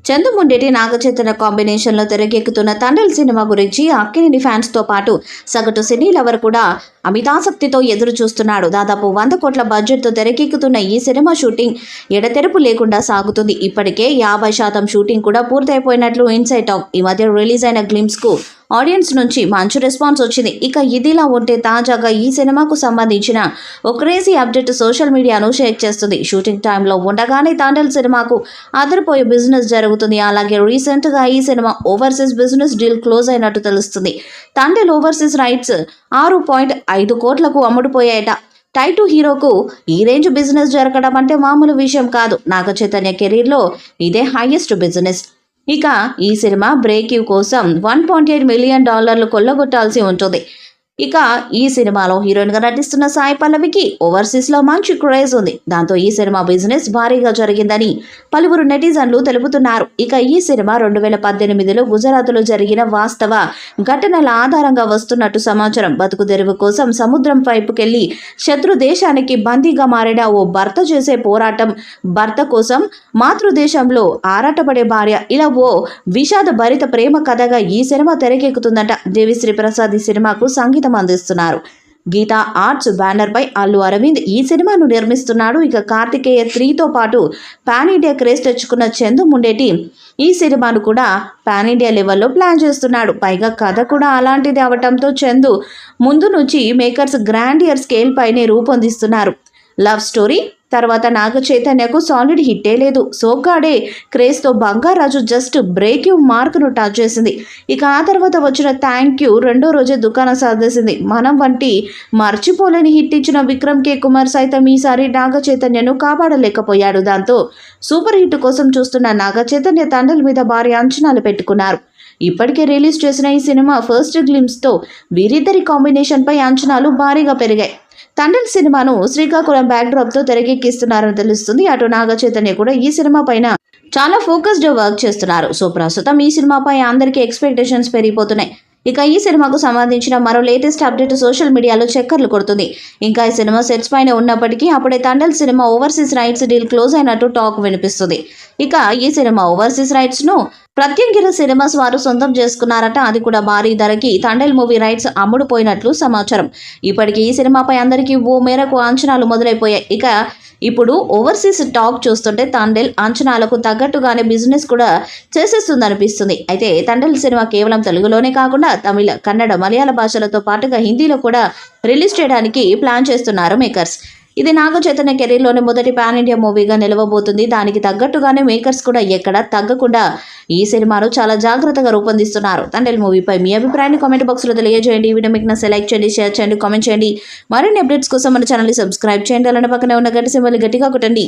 చందుముండేటి నాగచైతన్య కాంబినేషన్లో తెరకెక్కుతున్న తండ్రి సినిమా గురించి అక్కినేని ఫ్యాన్స్తో పాటు సగటు సినీ లవర్ కూడా అమితాసక్తితో ఎదురు చూస్తున్నాడు. దాదాపు 100 కోట్ల బడ్జెట్తో తెరకెక్కుతున్న ఈ సినిమా షూటింగ్ ఎడతెరపు లేకుండా సాగుతుంది. ఇప్పటికే 50% షూటింగ్ కూడా పూర్తయిపోయినట్లు ఇన్సైడ్ టాక్. ఈ మధ్య రిలీజ్ అయిన గ్లిమ్స్కు ఆడియన్స్ నుంచి మంచి రెస్పాన్స్ వచ్చింది. ఇక ఇదిలా ఉంటే తాజాగా ఈ సినిమాకు సంబంధించిన ఒక క్రేజీ అప్డేట్ సోషల్ మీడియాను షేర్ చేస్తుంది. షూటింగ్ టైంలో ఉండగానే తండ్రి సినిమాకు అదరిపోయే బిజినెస్ జరుగుతుంది. అలాగే రీసెంట్గా ఈ cinema overseas business deal close అయినట్టు తెలుస్తుంది. తండ్రి ఓవర్సీస్ రైట్స్ 6.5 కోట్లకు అమ్ముడుపోయాయట. టైటు హీరోకు ఈ రేంజ్ బిజినెస్ జరగడం అంటే మామూలు విషయం కాదు. నాగచైతన్య కెరీర్లో ఇదే హైయెస్ట్ బిజినెస్. ఇక ఈ సినిమా బ్రేక్ కోసం $1.8 మిలియన్ కొల్లగొట్టాల్సి ఉంటుంది. ఇక ఈ సినిమాలో హీరోయిన్గా నటిస్తున్న సాయి పల్లవికి ఓవర్సీస్లో మంచి క్రేజ్ ఉంది. దాంతో ఈ సినిమా బిజినెస్ భారీగా జరిగిందని పలువురు నెటిజన్లు తెలుపుతున్నారు. ఇక ఈ సినిమా 2018లో గుజరాత్లో జరిగిన వాస్తవ ఘటనల ఆధారంగా వస్తున్నట్టు సమాచారం. బతుకు తెరువు కోసం సముద్రం వైపుకెళ్లి శత్రు దేశానికి బందీగా మారిన ఓ భర్త చేసే పోరాటం, భర్త కోసం మాతృదేశంలో ఆరాటపడే భార్య, ఇలా ఓ విషాద భరిత ప్రేమ కథగా ఈ సినిమా తెరకెక్కుతుందట. దేవిశ్రీ ప్రసాద్ ఈ సినిమాకు సంగీతం అందిస్తున్నారు. గీతా ఆర్ట్స్ బ్యానర్ పై అల్లు అరవింద్ ఈ సినిమాను నిర్మిస్తున్నాడు. ఇక కార్తికేయ 3తో పాటు పాన్ ఇండియా క్రేజ్ తెచ్చుకున్న చందుముండేటి ఈ సినిమాను కూడా పాన్ ఇండియా లెవెల్లో ప్లాన్ చేస్తున్నాడు. పైగా కథ కూడా అలాంటిది అవటంతో చందు ముందు నుంచి మేకర్స్ గ్రాండియర్ స్కేల్ పైనే రూపొందిస్తున్నారు. లవ్ స్టోరీ తర్వాత నాగ చైతన్యకు సాలిడ్ హిట్టే లేదు. సోగ్గాడే క్రేజ్తో బంగారాజు జస్ట్ బ్రేక్ మార్క్ను టచ్ చేసింది. ఇక ఆ తర్వాత వచ్చిన థ్యాంక్ యూ రెండో రోజే దుకాణం సాధేసింది. మనం వంటి మర్చిపోలేని హిట్ ఇచ్చిన విక్రమ్ కే కుమార్ సైతం ఈసారి నాగ చైతన్యను కాపాడలేకపోయాడు. దాంతో సూపర్ హిట్ కోసం చూస్తున్న నాగ చైతన్య తండ్రి మీద భారీ అంచనాలు పెట్టుకున్నారు. ఇప్పటికే రిలీజ్ చేసిన ఈ సినిమా ఫస్ట్ గ్లిమ్స్తో వీరిద్దరి కాంబినేషన్పై అంచనాలు భారీగా పెరిగాయి. తండ్రి సినిమాను శ్రీకాకుళం బ్యాక్డ్రాప్తో తెరకెక్కిస్తున్నారని తెలుస్తుంది. అటు నాగ చైతన్య కూడా ఈ సినిమా పైన చాలా ఫోకస్డ్ వర్క్ చేస్తున్నారు. సో ప్రస్తుతం ఈ సినిమాపై అందరికీ ఎక్స్పెక్టేషన్స్ పెరిగిపోతున్నాయి. ఇక ఈ సినిమాకు సంబంధించిన మరో లేటెస్ట్ అప్డేట్ సోషల్ మీడియాలో చక్కర్లు కొడుతుంది. ఇంకా ఈ సినిమా సెట్స్ పైన ఉన్నప్పటికీ అప్పుడే తండ్రి cinema overseas rights deal close అయినట్టు టాక్ వినిపిస్తుంది. ఇక ఈ సినిమా ఓవర్సీస్ రైట్స్ను ప్రత్యంగిర సినిమాస్ వారు సొంతం చేసుకున్నారట. అది కూడా భారీ ధరకి తండ్రి మూవీ రైట్స్ అమ్ముడుపోయినట్లు సమాచారం. ఇప్పటికీ ఈ సినిమాపై అందరికీ ఓ మేరకు అంచనాలు మొదలైపోయాయి. ఇక ఇప్పుడు ఓవర్సీస్ టాక్ చూస్తుంటే తండ్రి అంచనాలకు తగ్గట్టుగానే బిజినెస్ కూడా చేసేస్తుందనిపిస్తుంది. అయితే తండ్రి సినిమా కేవలం తెలుగులోనే కాకుండా తమిళ, కన్నడ, మలయాళ భాషలతో పాటుగా హిందీలో కూడా రిలీజ్ చేయడానికి ప్లాన్ చేస్తున్నారు మేకర్స్. ఇది నాగ చైతన్య కెరీర్లోని మొదటి పాన్ ఇండియా మూవీగా నిలవబోతుంది. దానికి తగ్గట్టుగానే మేకర్స్ కూడా ఎక్కడా తగ్గకుండా ఈ సినిమాను చాలా జాగ్రత్తగా రూపొందిస్తున్నారు. తండ్రి మూవీపై మీ అభిప్రాయాన్ని కామెంట్ బాక్స్లో తెలియజేయండి. ఈ వీడియో మీకు నచ్చితే లైక్ చేయండి, షేర్ చేయండి, కామెంట్ చేయండి. మరిన్ని అప్డేట్స్ కోసం మన ఛానల్ని సబ్స్క్రైబ్ చేయండి. అలానే పక్కనే ఉన్న గంట సింబల్ని గట్టిగా కొట్టండి.